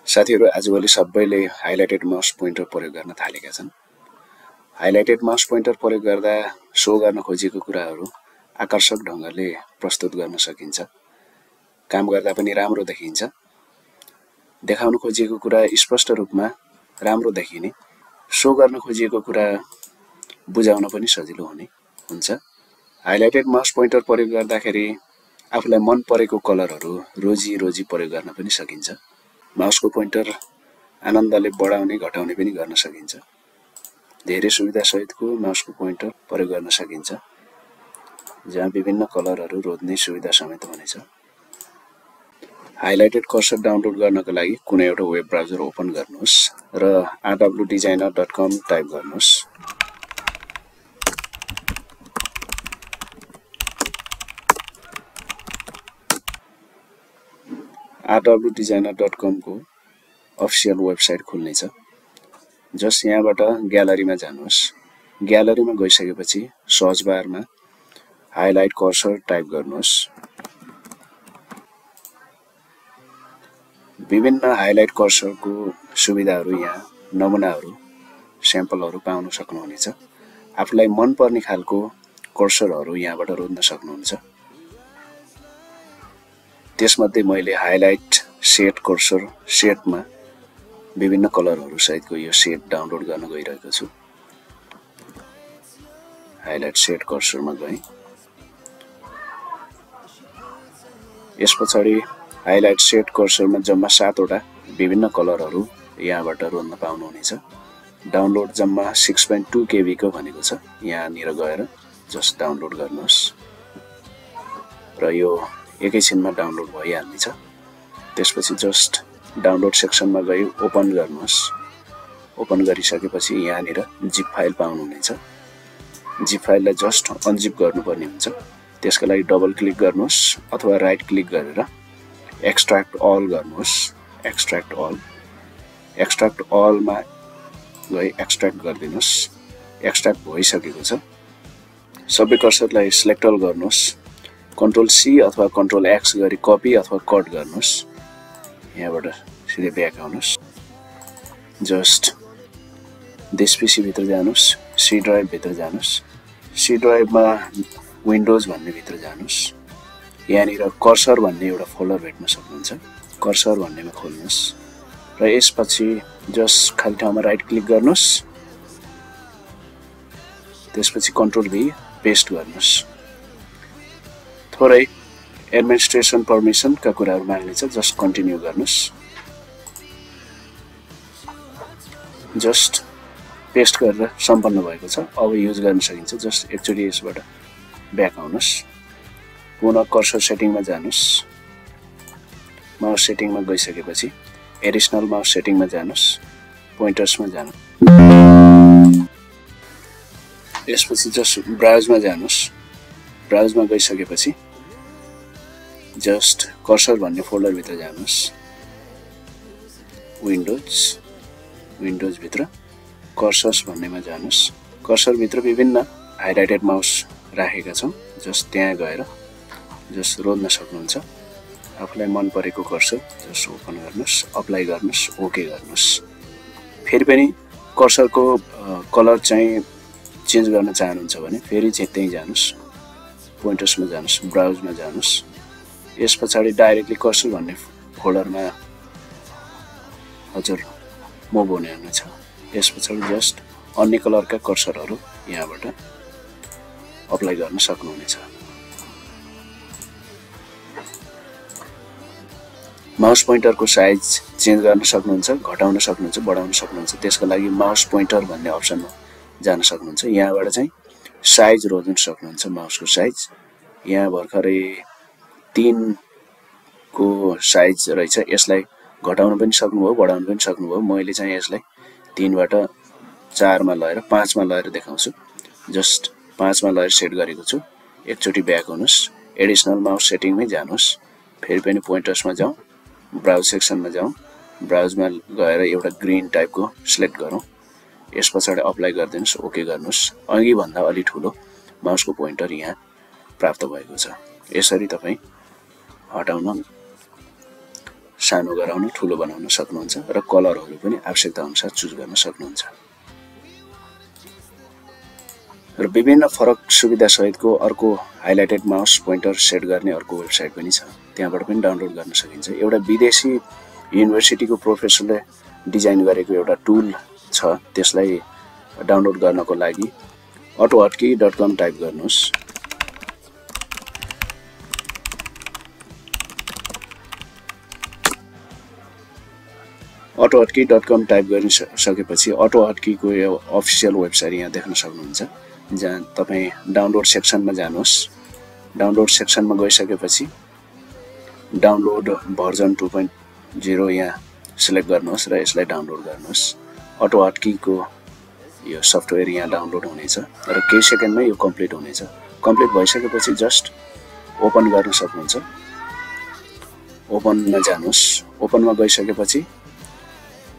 साथीहरु आजभोलि सबैले हाइलाइटेड माउस पोइन्टर प्रयोग गर्न थालेका छन्। हाइलाइटेड माउस पोइन्टर प्रयोग गर्दा शो गर्न खोजिएको कुराहरू आकर्षक ढंगले प्रस्तुत गर्न सकिन्छ। काम गर्दा पनि राम्रो देखिन्छ। देखाउन खोजिएको कुरा स्पष्ट रूपमा राम्रो देखिने, शो गर्न खोजिएको कुरा बुझाउन पनि सजिलो हुन्छ। हाइलाइटेड माउस पोइन्टर प्रयोग गर्दाखेरि आफूलाई मन परेको कलरहरू रोजी प्रयोग गर्न पनि सकिन्छ। माउसको पोइन्टर आनन्दले बढाउने घटाउने पनि गर्न सकिन्छ। धेरै सुविधा सहितको माउसको पोइन्टर प्रयोग गर्न सकिन्छ, जहाँ विभिन्न कलरहरू रोज्ने सुविधा समेत हुनेछ। हाइलाइटेड कर्सर डाउनलोड गर्नको लागि कुनै एउटा वेब ब्राउजर ओपन गर्नुहोस् र rwdesigner.com टाइप गर्नुहोस्। rwdesigner.com को अफिसियल वेबसाइट खुल्नेछ। जस यहाँबाट ग्यालरीमा जानुहोस्। ग्यालरीमा गइसकेपछि सर्च बारमा हाइलाइट कर्सर टाइप गर्नुहोस्। विभिन्न हाइलाइट कर्सरको सुविधाहरू यहाँ नमुनाहरू स्याम्पलहरू पाउन सक्नुहुनेछ। आफूलाई मन पर्ने खालको कर्सरहरू यहाँबाट रोज्न सक्नुहुन्छ। त्यसमध्ये मैले हाइलाइट सेट कर्सर सेटमा विभिन्न कलरहरू सहितको यो सेट डाउनलोड गर्न गइरहेको छु। हाइलाइट सेट कर्सरमा गएँ। यसपछाडि हाइलाइट सेट कर्सरमा जम्मा 7 वटा विभिन्न कलरहरू यहाँबाट रोज्न पाउनुहुनेछ। डाउनलोड जम्मा 6.2 KB को भनेको छ। यहाँनिर गएर जस्ट डाउनलोड गर्नुहोस् र यो एकैछिनमा डाउनलोड भइहाल्नेछ। त्यसपछि जस्ट डाउनलोड सेक्सनमा गई ओपन गर्नुहोस्। ओपन गरिसकेपछि यहाँनिर जिप फाइल पाउनुहुनेछ। जिप फाइललाई जस्ट अनजिप गर्नुपर्ने हुन्छ। त्यसको लागि डबल क्लिक गर्नुहोस् अथवा राइट क्लिक गरेर एक्सट्र्याक्ट अल गर्नुहोस्। एक्सट्र्याक्ट अलमा गई एक्सट्र्याक्ट गरिदिनुहोस्। एक्सट्र्याक्ट भइसकेको छ। सबै कर्सरलाई सिलेक्ट अल गर्नुहोस्। कन्ट्रोल C अथवा कन्ट्रोल X गरी कपी अथवा कट गर्नुहोस्। यहाँबाट सिधै ब्याक आउनुहोस्। जस्ट दिस पीसी भित्र जानुहोस्। सी ड्राइभ भित्र जानुहोस्। सी ड्राइभमा विन्डोज भन्ने भित्र जानुहोस्। यहाँनिर कर्सर भन्ने एउटा फोल्डर भेट्न सक्नुहुन्छ। कर्सर भन्नेमा खोल्नुहोस् र यसपछि जस्ट खाली ठाउँमा राइट क्लिक गर्नुहोस्। त्यसपछि कन्ट्रोल V पेस्ट गर्नुहोस्। थोरै एडमिनिस्ट्रेसन पर्मिसनका कुराहरू माग्नेछ। जस्ट कन्टिन्यू गर्नुहोस्। जस्ट पेस्ट गरेर सम्पन्न भएको छ। अब युज गर्न सकिन्छ। जस्ट एकचोटि यसबाट ब्याक आउनुहोस्। पुनः कर्सर सेटिङमा जानुहोस्। माउस सेटिङमा गइसकेपछि एडिसनल माउस सेटिङमा जानुहोस्। पोइन्टर्समा जानुहोस्। यसपछि जस्ट ब्राउजमा जानुहोस्। ब्राउजमा गइसकेपछि जस्ट कर्सर भन्ने फोल्डर भित्र जानुहोस्। विन्डोज भित्र कर्सर्स भन्नेमा जानुहोस्। कर्सर भित्र विभिन्न हाइलाइटेड माउस राखेका छौं। जस्ट त्यहाँ गएर जस्ट रोज्न सक्नुहुन्छ। आफूलाई मन परेको कर्सर जस्ट ओपन गर्नुहोस्, अप्लाई गर्नुहोस्, ओके गर्नुहोस्। फेरि पनि कर्सरको कलर चाहिँ चेन्ज गर्न चाहनुहुन्छ भने फेरि चाहिँ त्यही जानुहोस्। पोइन्टर्समा जानुहोस्, ब्राउजमा जानुहोस्। यसपछाडि डाइरेक्टली कर्सर भन्ने फोल्डरमा हजुर मुभ हुनेछ। यसपछाडि जस्ट अन्य कलरका कर्सरहरू यहाँबाट अप्लाई गर्न सक्नुहुनेछ। माउस पोइन्टरको साइज चेन्ज गर्न सक्नुहुन्छ, घटाउन सक्नुहुन्छ, बढाउन सक्नुहुन्छ। त्यसको लागि माउस पोइन्टर भन्ने अप्सनमा जान सक्नुहुन्छ। यहाँबाट चाहिँ साइज रोज्न सक्नुहुन्छ। माउसको साइज यहाँ भर्खरै 3 को साइज रहेछ। यसलाई घटाउन पनि सक्नुभयो, बढाउन पनि सक्नुभयो। मैले चाहिँ यसलाई 3 बाट 4 मा लगेर 5 मा लगेर देखाउँछु। जस्ट 5 मा लगेर सेट गरेको छु। एकचोटि ब्याक हुनुहोस्। एडिसनल माउस सेटिङमै जानुहोस्। फेरि पनि पोइन्टर्समा जाउँ। ब्राउज सेक्सनमा जाउँ। ब्राउजमा गएर एउटा ग्रीन टाइपको सिलेक्ट गरौँ। यसपछाडि अप्लाई गरिदिनुहोस्, ओके गर्नुहोस्। अघि भन्दा अलि ठुलो माउसको पोइन्टर यहाँ प्राप्त भएको छ। यसरी तपाई हटाउन सानो गराउन ठुलो बनाउन सक्नुहुन्छ र कलरहरू पनि आवश्यकता अनुसार चुज गर्न सक्नुहुन्छ। र विभिन्न फरक सुविधा सहितको अर्को हाइलाइटेड माउस पोइन्टर सेट गर्ने अर्को वेबसाइट पनि छ, त्यहाँबाट पनि डाउनलोड गर्न सकिन्छ। एउटा विदेशी युनिभर्सिटीको प्रोफेसरले डिजाइन गरेको एउटा टुल छ, त्यसलाई डाउनलोड गर्नको लागि autohotki.com टाइप गर्नुहोस्। autohotki.com टाइप गरिसकेपछि autohotki-को यो अफिसियल वेबसाइट यहाँ देख्न सक्नुहुन्छ, जहाँ तपाईँ डाउनलोड सेक्सनमा जानुहोस्। डाउनलोड सेक्सनमा गइसकेपछि डाउनलोड भर्जन 2.0 यहाँ सिलेक्ट गर्नुहोस् र यसलाई डाउनलोड गर्नुहोस्। autohotki-को यो सफ्टवेयर यहाँ डाउनलोड हुनेछ र केही सेकेन्डमै यो कम्प्लिट हुनेछ। कम्प्लिट भइसकेपछि जस्ट ओपन गर्न सक्नुहुन्छ। ओपनमा जानुहोस्। ओपनमा गइसकेपछि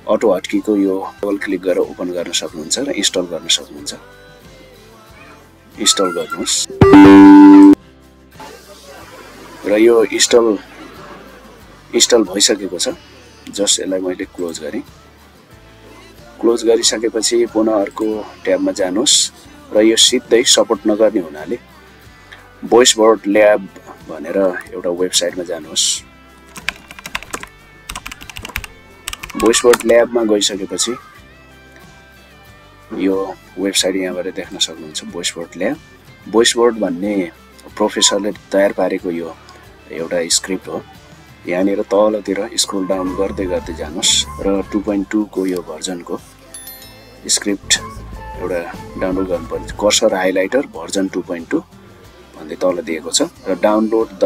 autohotki-को यो डबल क्लिक गरेर ओपन गर्न सक्नुहुन्छ र इन्स्टल गर्न सक्नुहुन्छ। इन्स्टल गर्नुहोस् र यो इन्स्टल भइसकेको छ। जस्ट यसलाई मैले क्लोज गरेँ। क्लोज गरिसकेपछि पुनः अर्को ट्याबमा जानुहोस् र यो सिधै सपोर्ट नगर्ने हुनाले भोइस बोर्ड ल्याब भनेर एउटा वेबसाइटमा जानुहोस्। भोइस बोर्ड ल्याबमा गइसकेपछि यो वेबसाइट यहाँबाट देख्न सक्नुहुन्छ, voice board lab. Voice board भन्ने प्रोफेसरले तयार पारेको यो एउटा स्क्रिप्ट हो। यहाँनिर तलतिर स्क्रोल डाउन गर्दै गर्दै जानुहोस् र 2.2 को यो भर्जनको स्क्रिप्ट एउटा डाउनलोड गर्नुपर्छ। कर्सर हाइलाइटर भर्जन 2.2 भन्दै तल दिएको छ र download the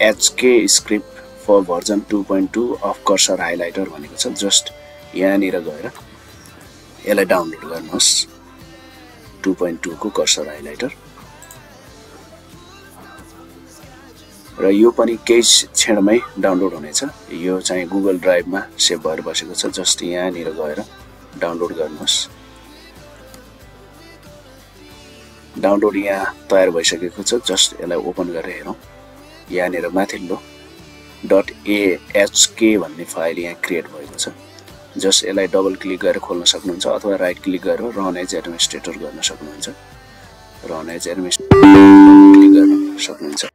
.ahk script for version 2.2 of cursor highlighter भनेको छ। जस्ट यहाँनिर गएर यसलाई डाउनलोड गर्नुहोस्, 2.2 को कर्सर हाइलाइटर। र यो पनि केही क्षणमै डाउनलोड हुनेछ। यो चाहिँ गुगल ड्राइभमा सेभ भएर बसेको छ। जस्ट यहाँनिर गएर डाउनलोड गर्नुहोस्। डाउनलोड यहाँ तयार भइसकेको छ। जस्ट यसलाई ओपन गरेर हेरौँ। यहाँनिर माथिल्लो .ahk भन्ने फाइल यहाँ क्रिएट भएको छ। जस्ट यसलाई डबल क्लिक गरेर खोल्न सक्नुहुन्छ अथवा राइट क्लिक गरेर रन एज एडमिनिस्ट्रेटर गर्न सक्नुहुन्छ। रन एज एडमिनिस्ट्रेटर क्लिक गर्न सक्नुहुन्छ।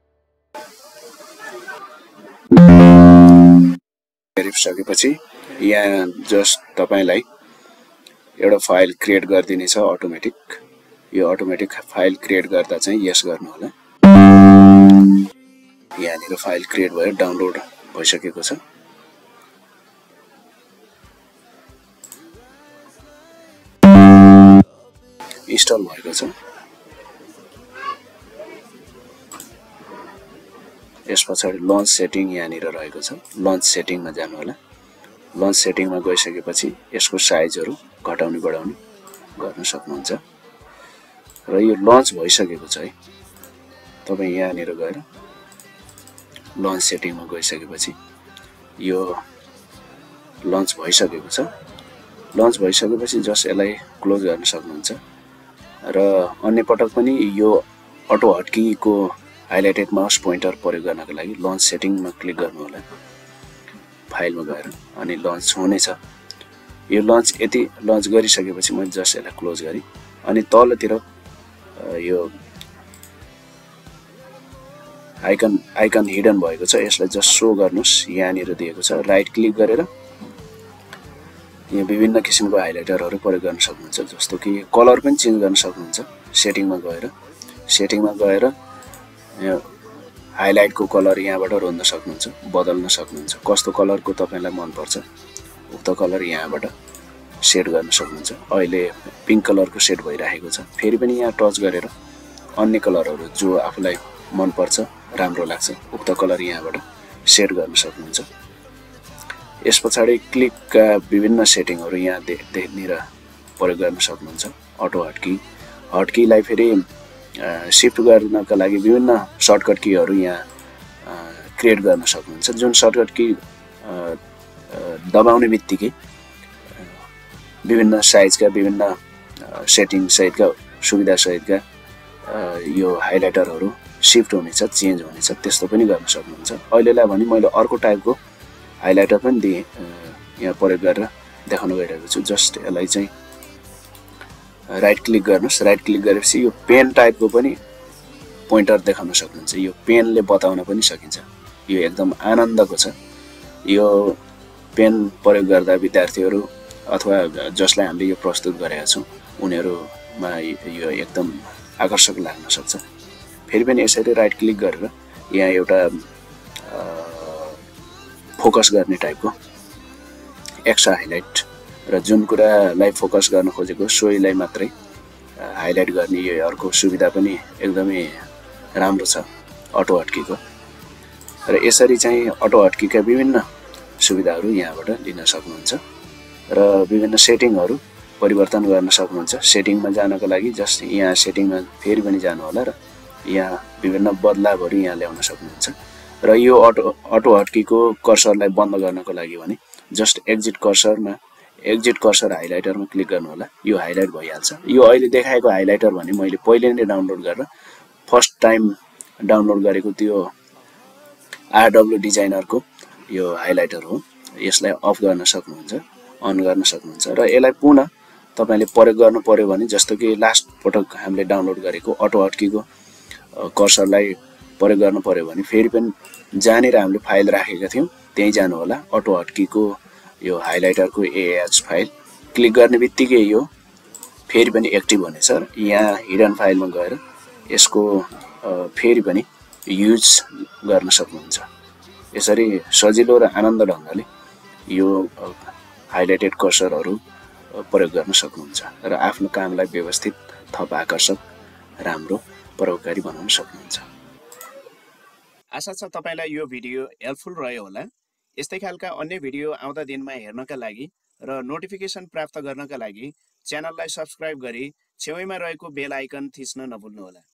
गरिसकेपछि यहाँ जस्ट तपाईलाई एउटा फाइल क्रिएट गरिदिनेछ अटोमेटिक। यो अटोमेटिक फाइल क्रिएट गर्दा चाहिँ यस गर्नु होला। यहाँनिर फाइल क्रिएट भएर डाउनलोड भइसकेको छ। इन्स्टल भएको छ। यस पछाडि लन्च सेटिङ यहाँनिर रहेको छ। लन्च सेटिङमा जानु होला। लन्च सेटिङमा गइसकेपछि यसको साइजहरू घटाउने बढाउने गर्न सक्नुहुन्छ र यो लन्च भइसकेको छ है। तपाईँ यहाँनिर गएर लन्च सेटिङमा गइसकेपछि यो लन्च भइसकेको छ। लन्च भइसकेपछि जस्ट यसलाई क्लोज गर्न सक्नुहुन्छ र अन्य पटक पनि यो autohotki-को हाइलाइटेड माउस पोइन्टर प्रयोग गर्नको लागि लन्च सेटिङमा क्लिक गर्नु होला फाइलमा गएर, अनि लन्च हुनेछ। यो यति लन्च गरिसकेपछि मैले जस्ट यसलाई क्लोज गरेँ। अनि तलतिर यो आइकन हिडन भएको छ, यसलाई जस्ट शो गर्नुहोस्। यहाँनिर दिएको छ। राइट क्लिक गरेर यहाँ विभिन्न किसिमको हाइलाइटरहरू प्रयोग गर्न सक्नुहुन्छ, जस्तो कि कलर पनि चेन्ज गर्न सक्नुहुन्छ। सेटिङमा गएर हाइलाइटको कलर यहाँबाट रोज्न सक्नुहुन्छ, बदल्न सक्नुहुन्छ। कस्तो कलरको तपाईँलाई मनपर्छ उक्त कलर यहाँबाट सेट गर्न सक्नुहुन्छ। अहिले पिङ्क कलरको सेट भइरहेको छ। फेरि पनि यहाँ टच गरेर अन्य कलरहरू जो आफूलाई मनपर्छ राम्रो लाग्छ उक्त कलर यहाँबाट सेट गर्न सक्नुहुन्छ। यस पछाडि क्लिकका विभिन्न सेटिङहरू यहाँ देखिनेर प्रयोग गर्न सक्नुहुन्छ। हटकीलाई फेरि शिफ्ट गर्नका लागि विभिन्न सर्टकट कीहरू यहाँ क्रिएट गर्न सक्नुहुन्छ, जुन सर्टकट की दबाउने बित्तिकै विभिन्न साइजका विभिन्न सेटिङ सहितका सुविधा सहितका यो हाइलाइटरहरू शिफ्ट हुनेछ, चेन्ज हुनेछ, त्यस्तो पनि गर्न सक्नुहुन्छ। अहिलेलाई भने मैले अर्को टाइपको हाइलाइटर पनि दिएँ, यहाँ प्रयोग गरेर देखाउन गइरहेको छु। जस्ट यसलाई चाहिँ राइट क्लिक गर्नुहोस्। राइट क्लिक गरेपछि यो पेन टाइपको पनि पोइन्टर देखाउन सक्नुहुन्छ। यो पेनले बताउन पनि सकिन्छ। यो एकदम आनन्दको छ। यो पेन प्रयोग गर्दा विद्यार्थीहरू अथवा जसलाई हामीले यो प्रस्तुत गरेका छौँ उनीहरूमा यो एकदम आकर्षक लाग्न सक्छ। फेरि पनि यसरी राइट क्लिक गरेर यहाँ एउटा फोकस गर्ने टाइपको एक्स्ट्रा हाइलाइट र जुन कुरालाई फोकस गर्न खोजेको सोहीलाई मात्रै हाइलाइट गर्ने यो अर्को सुविधा पनि एकदमै राम्रो छ अटो हटकीको। र यसरी चाहिँ अटो हटकीका विभिन्न सुविधाहरू यहाँबाट लिन सक्नुहुन्छ र विभिन्न सेटिङहरू परिवर्तन गर्न सक्नुहुन्छ। सेटिङमा जानको लागि जस्ट यहाँ सेटिङमा फेरि पनि जानु होला र यहाँ विभिन्न बदलावहरू यहाँ ल्याउन सक्नुहुन्छ। र यो अटो हटकीको कर्सरलाई बन्द गर्नको लागि भने जस्ट एक्जिट कर्सर हाइलाइटरमा क्लिक गर्नु होला। यो हाइलाइट भइहाल्छ। यो अहिले देखाएको हाइलाइटर भने मैले पहिले नै डाउनलोड गरेर फर्स्ट टाइम डाउनलोड गरेको त्यो आरडब्ल्यू डिजाइनरको यो हाइलाइटर हो। यसलाई अफ गर्न सक्नुहुन्छ, अन गर्न सक्नुहुन्छ र यसलाई पुनः तपाईले प्रयोग गर्नु पर्यो भने जस्तो कि लास्ट पटक हामीले डाउनलोड गरेको अटो हटकीको कर्सरलाई प्रयोग गर्नु पर्यो भने फेरि पनि जहाँनिर हामीले फाइल राखेका थियौँ त्यही जानु होला। अटो हटकीको यो हाइलाइटरको एएच फाइल क्लिक गर्ने बित्तिकै यो फेरि पनि एक्टिभ हुनेछ। यहाँ हिडन फाइलमा गएर यसको फेरि पनि युज गर्न सक्नुहुन्छ। यसरी सजिलो र आनन्द ढङ्गले यो हाइलाइटेड कर्सरहरू प्रयोग गर्न सक्नुहुन्छ र आफ्नो कामलाई व्यवस्थित, थप आकर्षक, राम्रो, प्रभावकारी बनाउन सक्नुहुन्छ। आशा छ तपाईलाई यो भिडियो हेल्पफुल रह्यो होला। यस्तै खालका अन्य भिडियो आउँदा दिनमा हेर्नका लागि र नोटिफिकेसन प्राप्त गर्नका लागि च्यानललाई सब्स्क्राइब गरी छेउैमा रहेको बेल आइकन थिच्न नभुल्नुहोला।